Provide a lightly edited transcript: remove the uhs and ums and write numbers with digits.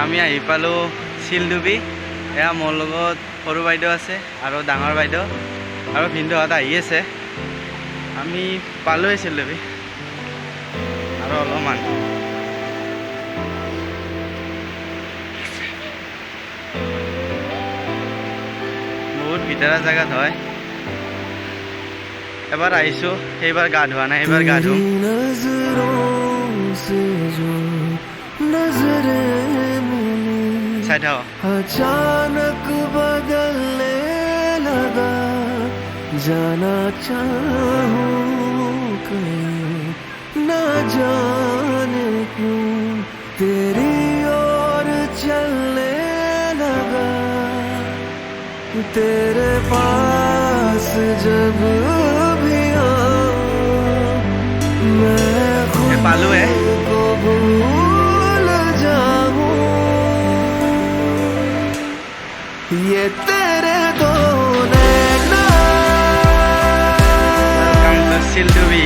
আমি আহি পালোঁ শিলডুবি। এয়া মোৰ লগত সৰু বাইদেউ আছে আৰু ডাঙৰ বাইদেউ আৰু ভিনদেউহঁত আহি আছে। আমি পালোঁৱে শিলডুবি আৰু অলপমান। বহুত ভিতৰা জেগাত হয়। এবাৰ আহিছোঁ, সেইবাৰ গা ধোৱা নাই, এইবাৰ গা ধুম। চাই থাকক। अचानक बदलने लगा, जाना चाहूं कहीं, ना जाने क्यों तेरी ओर चलने लगा। तेरे पास जब भी आऊं मैं खुद पालों को भूल जाऊं। ये तेरे दो नैना শিলডুবি।